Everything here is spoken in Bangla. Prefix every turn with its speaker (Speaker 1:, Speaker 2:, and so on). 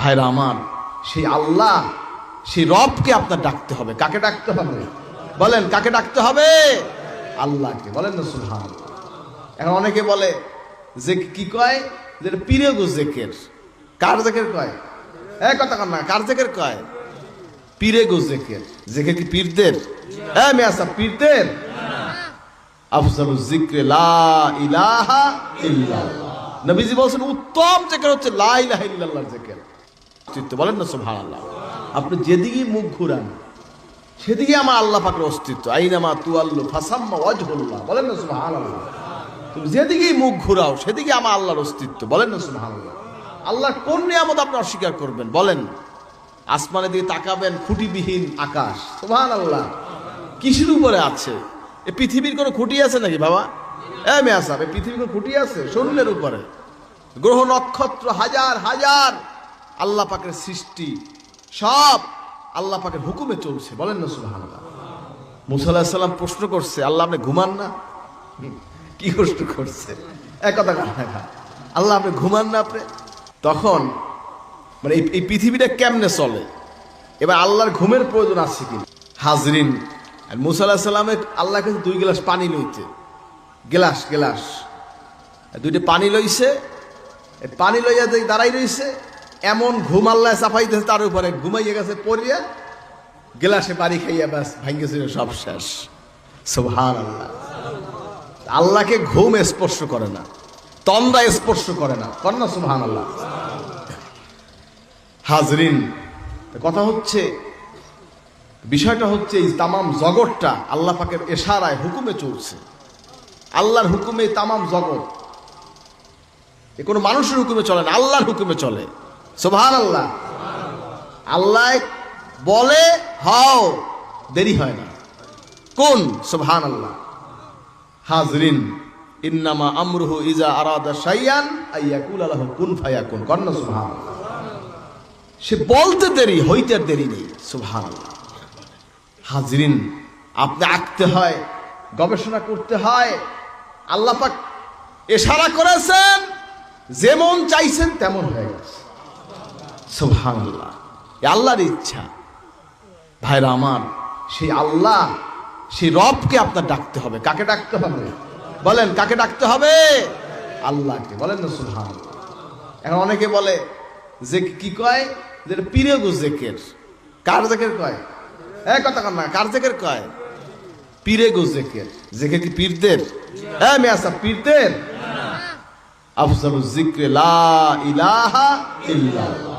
Speaker 1: ভাইরা আমার, সেই আল্লাহ, সেই রবকে আপনার ডাকতে হবে। কাকে ডাকতে হবে বলেন? কাকে ডাকতে হবে? আল্লাহকে। বলেন না সুবহানাল্লাহ। এখন অনেকে বলে যে কি কয়, যে পীরে গো জেকের। কার জেকের কয়? কথা কন না, কার জেকের কয়? পীরে গো জেকের। জেকের কি পীরদের? মেয়া সাহেব, পীরদের? আফজালুজ যিকরি লা ইলাহা ইল্লাল্লাহ। নবীজি বলেছেন উত্তম জিকির হচ্ছে লা ইলাহা ইল্লাল্লাহর জিকির। বলেন না সুবহানাল্লাহ। আপনি যেদিকে মুখ ঘুরান সেদিকে আমার আল্লাহ পাকের অস্তিত্ব। আইনামা তুআল্লু ফাসাম্মা ওয়াজহুল্লাহ। বলেন না সুবহানাল্লাহ। তুমি যেদিকেই মুখ ঘুরাও সেদিকে আমার আল্লাহর অস্তিত্ব। বলেন না সুবহানাল্লাহ। আল্লাহর কোন নিয়ামত আপনি অস্বীকার করবেন বলেন? আসমানের দিকে তাকাবেন, খুঁটিবিহীন আকাশ। সুবহানাল্লাহ। কিসের উপরে আছে? এই পৃথিবীর কোনো খুঁটি আছে নাকি বাবা? মেয়া সাহেব, এই পৃথিবীর কোনো খুঁটি আছে? শূন্যের উপরে গ্রহ নক্ষত্র হাজার হাজার আল্লাহ পাকের সৃষ্টি, সব আল্লাহ পাকের হুকুমে চলছে। বলেন না সুবহানাল্লাহ। মুসা আলাইহিস সালাম প্রশ্ন করছে, আল্লাহ আপনি ঘুমান না? কি প্রশ্ন করছে? কথা আল্লাহ আপনি ঘুমান না? আপনি তখন মানে এই পৃথিবীটা কেমনে চলে? এবার আল্লাহর ঘুমের প্রয়োজন আছে কি? হাজরিন, মুসা আলাইহিস সালামের আল্লাহ কাছে 2 গ্লাস পানি লইতে, গ্লাস দুইটা পানি লইছে। পানি লইয়া দাঁড়াই রইছে, এমন ঘুম আল্লাহ চাপাইতেছে তার উপরে, ঘুমাইয়া গেছে, পড়িয়া গ্লাসে পানি খাইয়া ব্যাস ভাঙ্গেছিল, সব শেষ। সুবহানাল্লাহ। আল্লাহকে ঘুম স্পর্শ করে না, তন্দ্রা স্পর্শ করে না। কন্যা সুবহানাল্লাহ। হাজরিন, কথা হচ্ছে, বিষয়টা হচ্ছে এই তামাম জগৎটা আল্লাহ পাকের ইশারায় হুকুমে চলছে। আল্লাহর হুকুমে তামাম জগৎ, এ কোনো মানুষের হুকুমে চলে না, আল্লাহর হুকুমে চলে। সুবহানাল্লাহ। আল্লাহ বলে হও, দেরি হয় না। কোন? সুবহানাল্লাহ। হাজরিন, ইন্নামা আমরুহু ইজা আরাদা শাইআন আইয়াকুলা লাহু কুন ফায়াকুন। কন্না সুবহানাল্লাহ। সে বলতে দেরি, হইতে দেরি নেই। সুবহানাল্লাহ। হাজরিন, আপনি আঁকতে হয়, গবেষণা করতে হয়। আল্লাহ পাক ইশারা করেছেন, যেমন চাইছেন তেমন হয়ে গেছে। সুবহানাল্লাহ। আল্লাহর ইচ্ছা। ভাইরা আমার, সেই আল্লাহ, সেই রবকে আপনার ডাকতে হবে। কাকে ডাকতে হবে বলেন? কাকে ডাকতে হবে? আল্লাহকে। বলেন না সুবহানাল্লাহ। এখন অনেকে বলে যে কি কয়, যে পীরে গো জেকের। কার জেকের কয়? কথা কন না, কার জেকের কয়? পীরে গো জেকের। জেকের কি পীরদের? মেয়া সাহেব, পীরদের? আফজালুজ যিকরি লা ইলাহা ইল্লাল্লাহ।